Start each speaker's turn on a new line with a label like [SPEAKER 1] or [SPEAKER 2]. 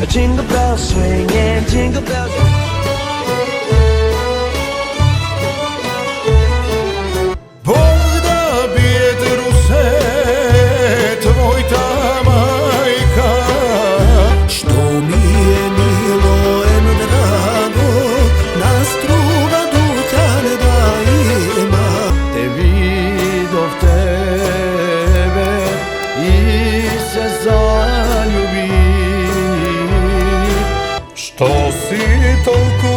[SPEAKER 1] Jingle bells swing and jingle bells.
[SPEAKER 2] Бог да биет Русе, твојта мајка.
[SPEAKER 3] Што ми е мило ем драго, нас друга дуќа не да има.
[SPEAKER 1] Те видов тебе и се залjubi.
[SPEAKER 2] Што си толку